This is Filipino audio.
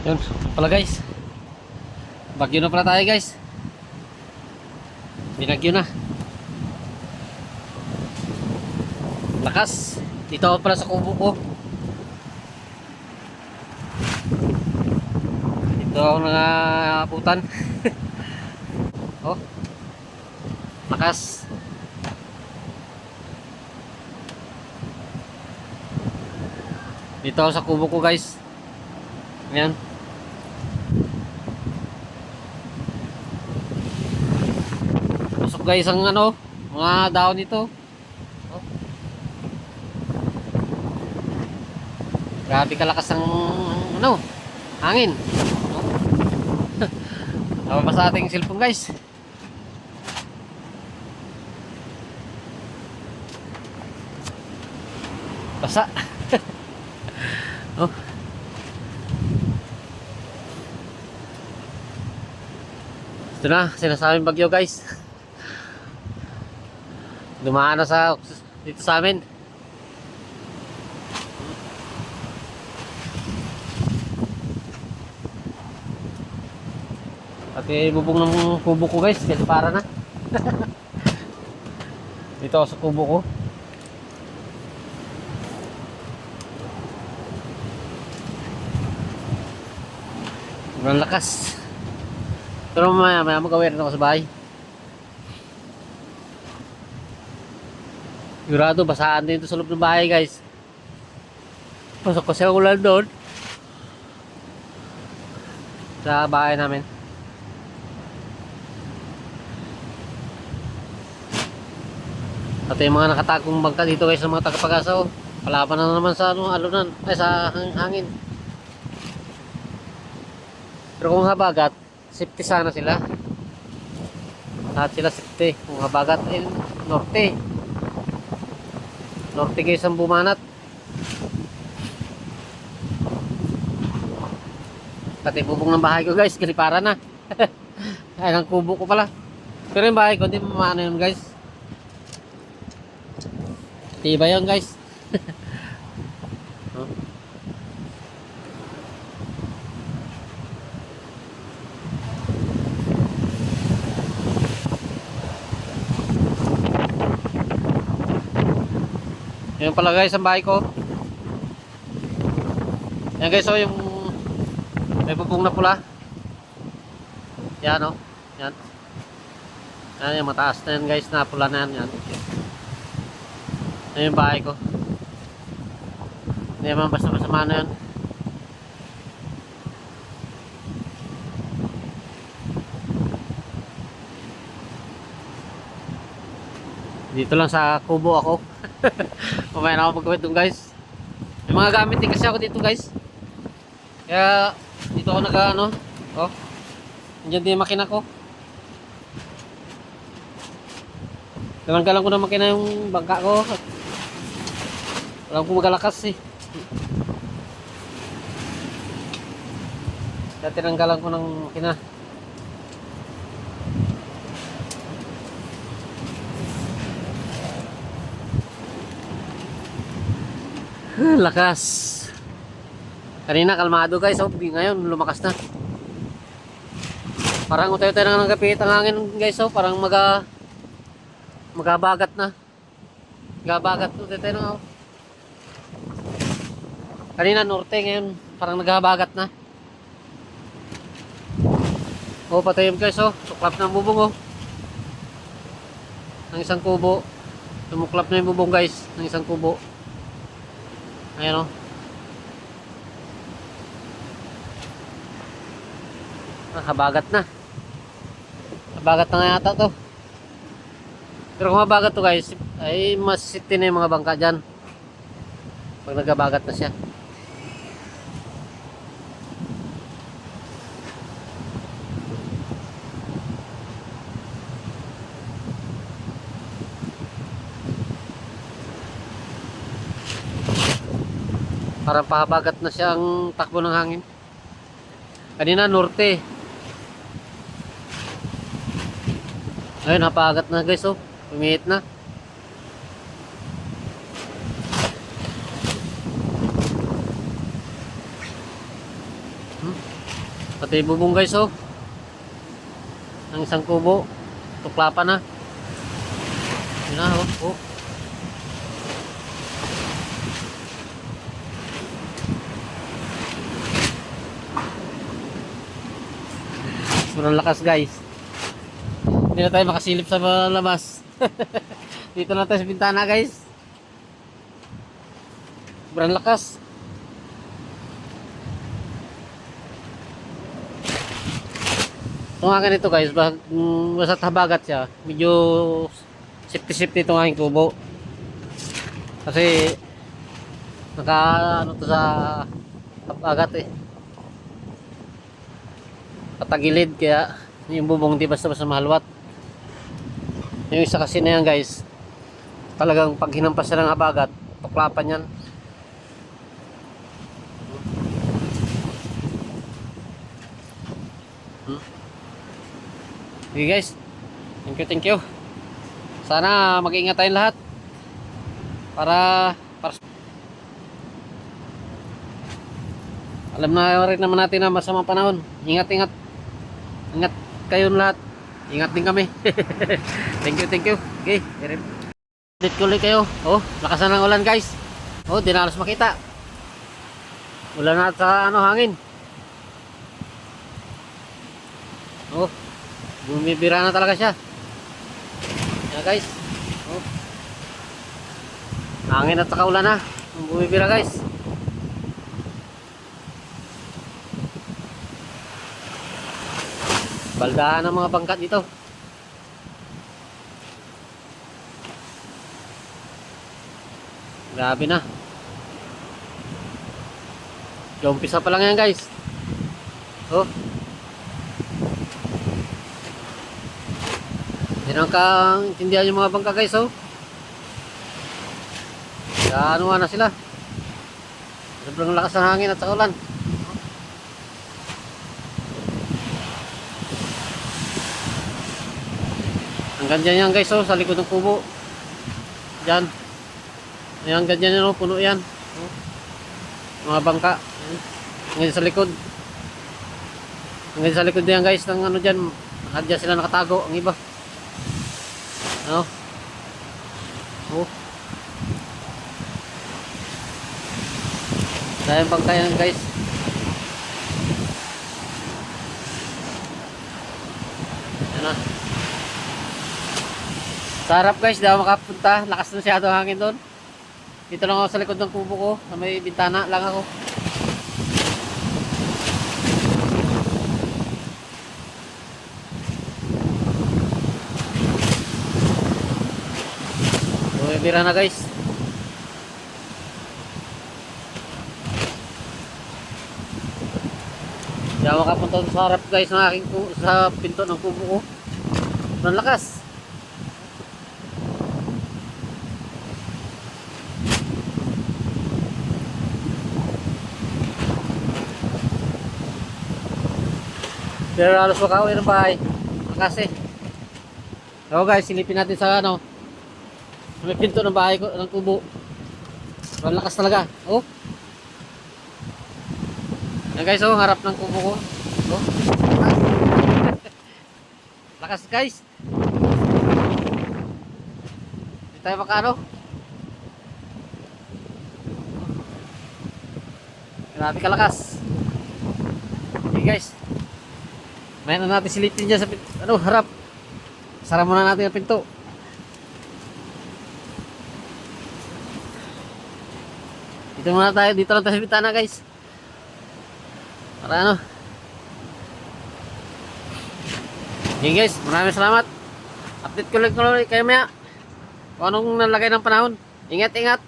Yun pala guys, bagyo na pala tayo guys. Binagyo na, lakas. Dito ako pala sa kubo ko. Dito ako nangaputan. Oh, lakas. Dito ako sa kubo ko guys. Ayan. Pasok guys ang ano, mga dahon nito. Oh. Grabe kalakas ng ano, hangin. Oh. Nababasa ating cellphone guys. Basa. Oh. Ito na, sinasabing bagyo guys. Dumaan na sa dito sa amin. Pati bubong ng kubo ko guys, kasi para na. Dito ako sa kubo ko. Sobrang lakas. Pero maya mag-aware na ako sa bahay. Sigurado basaan din ito sa loob ng bahay guys. Pasok kasi ulan doon sa bahay namin. At yung mga nakatagong bangka dito guys sa mga tagapag-asa, oh. Palaban na naman sa ano, alunan, ay sa hangin. Pero kung habagat, safety sana sila. Lahat sila safety. Kung habagat ay norte. Norte guys ang bumanat. Pati bubong ng bahay ko guys, kalipara na. Ay, ang kubo ko pala. Pero yung bahay ko, hindi maano yun guys. Tiba yun guys. Oh. Yan pala guys ang bahay ko. Yan guys, so yung may bubong na pula. Yan o. Yan. Yan yung mataas na yan guys, na pula na yan. Yan. Yan yung bahay ko. Hindi naman basta-basta na yan. Dito lang sa kubo ako. Mamaya na ako mag-gawin doon guys. May mga gamit din kasi ako dito guys. Kaya dito ako nag-ano. Oh. Nandiyan din yung makina ko. Galang-galang ko na makina yung bangka ko. Alam ko magalakas eh. Kaya tinanggalan ko ng makina. Lakas. Kanina kalmado guys, oh, ngayon lumakas na. Parang utay-utay na ng kapit ang hangin guys, oh, parang magabagat na. Magabagat utay-utay na, oh. Kanina norte, ngayon parang naghabagat na. Oh, patay yung guys, oh, suklap na ang bubong, oh. Ng isang kubo. Tumuklap na yung bubong guys, ng isang kubo. Ayan o. Habagat na. Habagat na nga yata to. Pero kung habagat to guys, ay masisiti na yung mga bangka dyan. Pag naghabagat na siya. Parang pahabagat na siya ang takbo ng hangin. Kanina norte. Ayun, napahagat na guys, oh. Pumihit na. Ito yung bubong guys oh. Ng isang kubo. Tuklapan na. Yun na oh. Oh. Sobrang lakas guys. Hindi na tayo makasilip sa labas. Dito na tayo sa bintana guys. Sobrang lakas. Ito nga ganito guys, basta habagat siya, medyo safety itong aking kubo. Kasi naka ano to sa habagat eh. Patagilid kaya yung bubong di basta-basta mahalwat. Yung isa kasi na yan guys, talagang pag hinampas siya ng habagat, tuklapan yan. Okay guys, thank you. Sana mag-ingat tayong lahat para alam na rin naman natin na masamang panahon. Ingat kayo lahat. Ingat din kami. Thank you. Okay, update ko ulit kayo. Oh, lakasan ng ulan guys. Oh, di na halos makita. Ulan na sa hangin. Oh, bumibira na talaga siya. Yan guys. Oh. Hangin at saka ulan na. Bumibira guys. Baldahan ng mga bangkat dito. Grabe na. Umpisa pa lang yan guys. Oh. Hindi lang kang intindihan yung mga bangka guys oh. Ano na sila. Sobrang lakas ng hangin at sa ulan. Hanggang dyan yan guys oh, sa likod ng kubo. Dyan. Ayan, ganyan yan oh, puno yan. Oh. Mga bangka. Hanggang sa likod. Hanggang sa likod yan guys, ng ano dyan. Dyan sila nakatago, ang iba. Ano? Oh. Dahil bangka yan guys. Yan na. Sa harap guys, di ako makapunta. Lakas na masyado ang hangin doon. Dito lang ako sa likod ng kubo ko. Sa may bintana lang ako. Bumibira na guys. Di ako makapunta sa harap guys ng aking sa pinto ng kubo ko. Ang lakas. Pero halos makauwi ng bahay. Kasi so guys, silipin natin sa ano, may pinto ng bahay ko, ng kubo. Ang lakas talaga. Oh. Yan guys, oh, harap ng kubo ko. Oh. Lakas guys. Hindi tayo makano. Grabe kalakas. Okay guys. Mayroon na natin silipin dyan sa harap. Sara muna natin ang pinto. Dito muna tayo, dito lang tayo sa bintana guys. Para ano. Okay guys, maraming salamat. Update ko lang kayo maya. Kung anong nalagay ng panahon. Ingat.